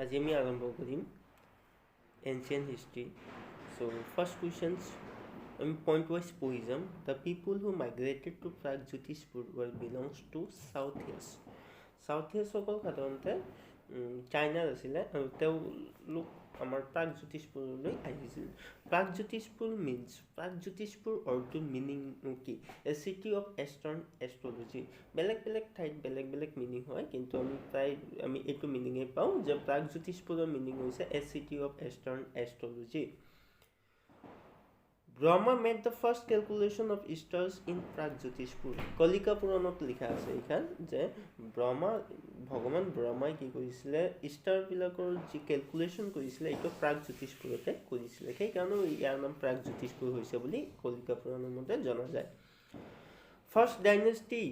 আজি আমি আৰম্ভ কৰিম ancient history. So' first questions আমি পইণ্ট ৱাইজ পঢ়ি যাম। The people who migrated to Pragjyotishpur belongs to south east. South ইষ্টসকল সাধাৰণতে চাইনাৰ আছিলে আৰু তেওঁলোক আমাৰ প্ৰাগজ্যোতিষপুৰলৈ আহিছিল। প্ৰাগজ্যোতিষপুৰ মিনছ প্ৰাগজ্যোতিষপুৰ অৰ্থটোৰ মিনিং কি? A city of eastern astrology. বেলেগ বেলেগ ঠাইত বেলেগ বেলেগ মিনিং হয়, কিন্তু আমি এইটো মিনিঙেই পাওঁ যে প্ৰাগজ্যোতিষপুৰৰ মিনিং হৈছে a city of eastern astrology. Brahma made the first calculation of stars in Pragjyotishpur. Kalika পুৰাণত লিখা আছে এইখন যে ভগৱান ব্ৰহ্মাই কি কৰিছিলে, ষ্টাৰবিলাকৰ যি কেলকুলেশ্যন কৰিছিলে এইটো প্ৰাগজ্যোতিষপুৰতে কৰিছিলে, সেইকাৰণে ইয়াৰ নাম প্ৰাগজ্যোতিষপুৰ হৈছে বুলি কলিকা পুৰাণৰ মতে জনা যায়। First dynasty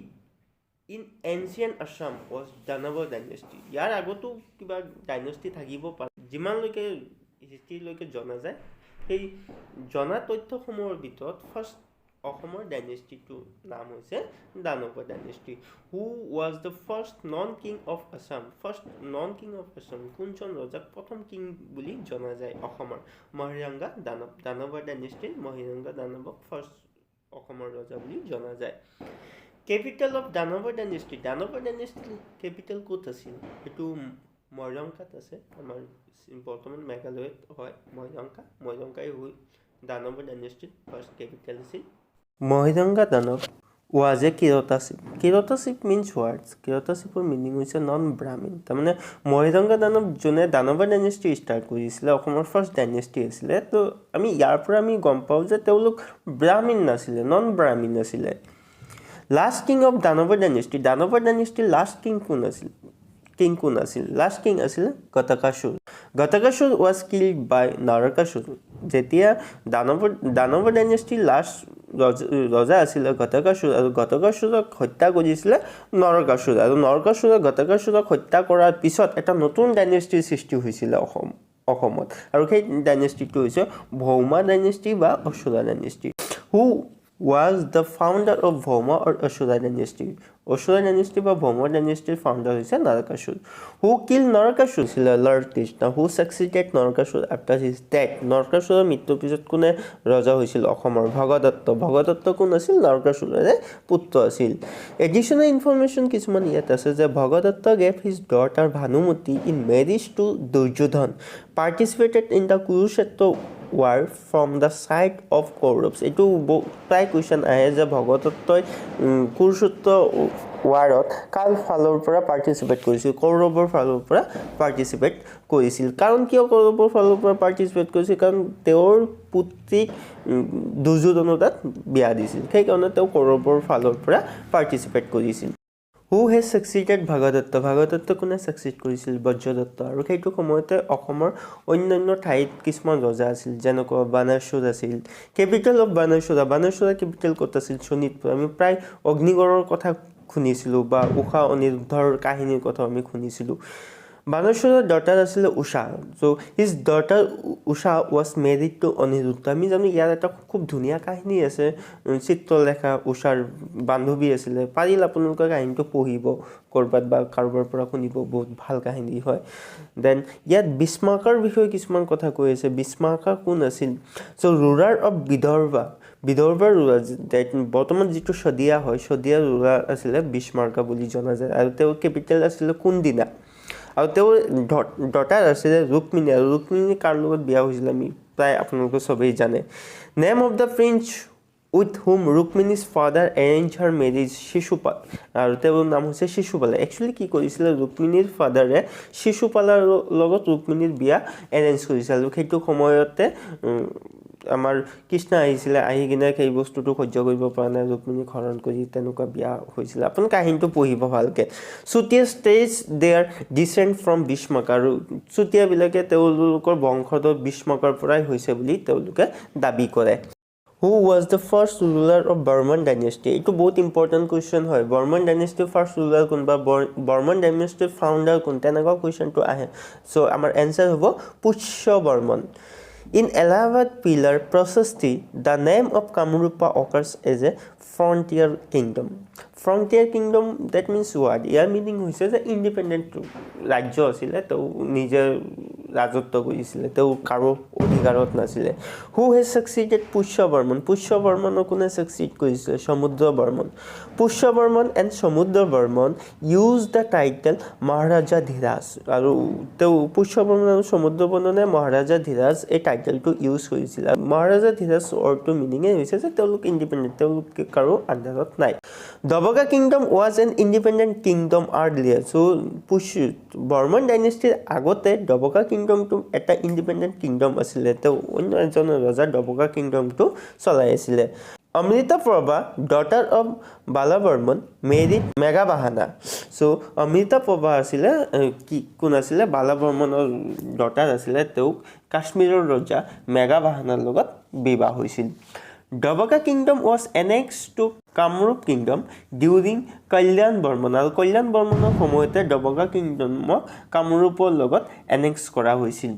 in ancient Assam was Danava dynasty. ইয়াৰ আগতো কিবা ডাইনেষ্টি থাকিব পাৰে, যিমানলৈকে হিষ্ট্ৰীলৈকে জনা যায় সেই জনা তথ্যসমূহৰ ভিতৰত ফাৰ্ষ্ট অসমৰ ডাইনেষ্টিটোৰ নাম হৈছে Danava dynasty. Who was the first known king of Assam. First known king of Assam কোনজন ৰজাক প্ৰথম কিং বুলি জনা যায় অসমৰ? মহিৰংগা দানৱ। দানৱ ডাইনেষ্টিৰ মহিৰংগা দানৱক ফাৰ্ষ্ট অসমৰ ৰজা বুলি জনা যায়। Capital of Danava dynasty. Danava ডাইনেষ্টিৰ কেপিটেল ক'ত আছিল? এইটো মহিৰংগাত আছে। আমাৰ বৰ্তমান মেঘালয়ত হয় মহিৰংগাই হৈ দানৱ ডাইনেষ্টিৰ ফাৰ্ষ্ট কেপিটেল আছিল। মহিৰংগা দানৱ ৱাজ এ কিৰতাশিপ। কিৰতাশিপ মিনছ ৱাৰ্ডছ। কিৰতাশিপৰ মিনিং হৈছে নন ব্ৰাহ্মীণ। তাৰমানে মহিৰংগা দানৱ যোনে দানৱ ডাইনেষ্টি ষ্টাৰ্ট কৰিছিলে, অসমৰ ফাৰ্ষ্ট ডাইনেষ্টি আছিলে, তো আমি ইয়াৰ পৰা আমি গম পাওঁ যে তেওঁলোক ব্ৰাহ্মীণ নাছিলে, নন ব্ৰাহ্মীণ আছিলে। Last king of Danava dynasty. Danava ডাইনেষ্টিৰ লাষ্ট কিং কোন আছিল? লাষ্ট কিং আছিল Ghatakasur. Ghatakasur was killed by Narakasur. যেতিয়া দানৱ ডাইনেষ্টিৰ লাষ্ট ৰজা আছিলে গটাকাসুৰ, আৰু গটাকাসুৰক হত্যা কৰিছিলে নৰকাসুৰ, আৰু নৰকাসুৰক গটাকাসুৰক হত্যা কৰাৰ পিছত এটা নতুন ডাইনেষ্টিৰ সৃষ্টি হৈছিলে অসমত, আৰু সেই ডাইনেষ্টিটো হৈছে ভৌমা ডাইনেষ্টি বা Asura dynasty. Who was the founder of Bhauma or Asura dynasty. Asura dynasty বা ভৌমা ডাইনেষ্টিৰ ফাউণ্ডাৰ হৈছে নৰকাসুৰ। হু কিল নৰকাসুৰ আছিলে Lord Krishna. Who succeeded Narakasur after his death. নৰকাসুৰৰ মৃত্যুৰ পিছত কোনে ৰজা হৈছিল অসমৰ? ভগদত্ত। ভগদত্ত কোন আছিল? নৰকাসুৰৰে পুত্ৰ আছিল। এডিশ্যনেল ইনফৰমেশ্যন কিছুমান ইয়াত আছে যে Bhagadatta gave his daughter Bhanumati in marriage to Duryodhan, participated in the Kurukshetra war from the side of Kauravas. এইটো প্ৰায় কুৱেশ্যন আহে যে ভগদত্তই কুৰুক্ষেত্ৰ ৱাৰত কাৰ ফালৰ পৰা পাৰ্টিচিপেট কৰিছিল? কৌৰৱৰ ফালৰ পৰা পাৰ্টিচিপেট কৰিছিল। কাৰণ কিয় কৌৰৱৰ ফালৰ পৰা পাৰ্টিচিপেট কৰিছিল? কাৰণ তেওঁৰ পুত্ৰীক দুৰ্যোধনৰ তাত বিয়া দিছিল, সেইকাৰণে তেওঁ কৌৰৱৰ ফালৰ পৰা পাৰ্টিচিপেট কৰিছিল। Who has succeeded Bhagadatta. Bhagadatta কোনে ছাকচিড কৰিছিল? বজ্ৰদত্ত। আৰু সেইটো সময়তে অসমৰ অন্যান্য ঠাইত কিছুমান ৰজা আছিল, যেনেকুৱা বানাসুৰ আছিল। Capital of Banasura. Banasura capital ক'ত আছিল? শোণিতপুৰ। আমি প্ৰায় অগ্নিগড়ৰ কথা শুনিছিলোঁ বা ঊষা অনিৰুদ্ধৰ কাহিনীৰ কথা আমি শুনিছিলোঁ। বানাসুৰৰ ডটাৰ আছিলে Usha. So' his daughter Usha was married to Aniruddha. আমি জানো ইয়াৰ এটা খুব ধুনীয়া কাহিনী আছে, চিত্ৰলেখা উষাৰ বান্ধৱী আছিলে। পাৰিল আপোনালোকে কাহিনীটো পঢ়িব ক'ৰবাত বা কাৰোবাৰ পৰা শুনিব, বহুত ভাল কাহিনী হয়। দেন ইয়াত বিস্মাৰ্কাৰ বিষয়ে কিছুমান কথা কৈ আছে। বিস্মাৰ্কাৰ কোন আছিল? চ' ৰুলাৰ অফ বিদৰ্ভা। বিদৰ্ভাৰ ৰুলাৰ বৰ্তমান যিটো শদিয়া হয়, শদিয়াৰ ৰুলাৰ আছিলে বিস্মাৰ্কা বুলি জনা যায়, আৰু তেওঁৰ কেপিটেল আছিলে কোনদিনা। আৰু তেওঁৰ ডটাৰ আছিলে ৰুক্মিণী, আৰু ৰুক্মিণী কাৰ লগত বিয়া হৈছিল আমি প্ৰায় আপোনালোকে চবেই জানে। Name of the prince with whom Rukmini's father arrange her marriage Shishupal. আৰু তেওঁৰ নাম হৈছে শিশুপাল। একচুৱেলি কি কৰিছিলে, ৰুক্মিণীৰ ফাদাৰে শিশুপালৰ লগত ৰুক্মিণীৰ বিয়া এৰেঞ্জ কৰিছিল, আৰু সেইটো সময়তে আমাৰ কৃষ্ণ আহিছিলে, আহি কিনে সেই বস্তুটো সহ্য কৰিব পৰা নাই, ৰুক্মিণীক হৰণ কৰি তেনেকুৱা বিয়া হৈছিলে। আপুনি কাহিনীটো পঢ়িব ভালকৈ। Chutia stage their descent from Bismarka. আৰু চুতীয়াবিলাকে তেওঁলোকৰ বংশধৰ বিস্মাৰ্কাৰ পৰাই হৈছে বুলি তেওঁলোকে দাবী কৰে। Who was the first ruler of Varman dynasty. এইটো বহুত ইম্পৰ্টেণ্ট কুৱেশ্যন হয়। বৰ্মন ডাইনেষ্টিৰ ফাৰ্ষ্ট ৰুলাৰ কোন বা বৰ্মন ডাইনেষ্টিৰ ফাউণ্ডাৰ কোন, তেনেকুৱা কুৱেশ্যনটো আহে। চ' আমাৰ এনচাৰ হ'ব Pushya Varman. In Allahabad pillar procession, the name of Kamrupa occurs as a frontier kingdom. Frontier kingdom that means what year meaning হৈছে যে ইণ্ডিপেণ্ডেণ্ট ৰাজ্য আছিলে তেওঁ নিজে ৰাজত্ব কৰিছিলে তেওঁ কাৰো অধিকাৰত নাছিলে হু হেজ ছাকচিডেড পুষ্য বৰ্মনক কোনে ছাকচিড কৰিছিলে Samudra Varman Pushya Barman and Samudra Varman use the title মহাৰাজা ধীৰাজ আৰু তেওঁ পুষ্য বৰ্মন আৰু সমুদ্ৰ বৰ্মনে মহাৰাজা ধীৰাজ এই টাইটেলটো ইউজ কৰিছিলে মহাৰাজা ধীৰাজ অৰ্থটো মিনিঙে হৈছে যে তেওঁলোক ইণ্ডিপেণ্ডেণ্ট তেওঁলোক কাৰো আণ্ডাৰত নাই Dabaka kingdom was an independent kingdom earlier. So, Burman dynasty agote Dabaka kingdom to eta independent kingdom asile. To onno ejon raja Dabaka kingdom to cholai asile. Amrita Prabha, daughter of Balaburman, married Meghabahana. So, Amrita Prabha asile kun asile Balaburmanor daughter asile to Kashmiror raja Meghabahanaৰ লগত বিবাহ হৈছিল Dabaka kingdom was annexed to Kamrup kingdom during Kalyan Burman. আৰু কল্যাণ বৰ্মনৰ সময়তে Dabaka kingdom Kamrupৰ লগত annex কৰা হৈছিল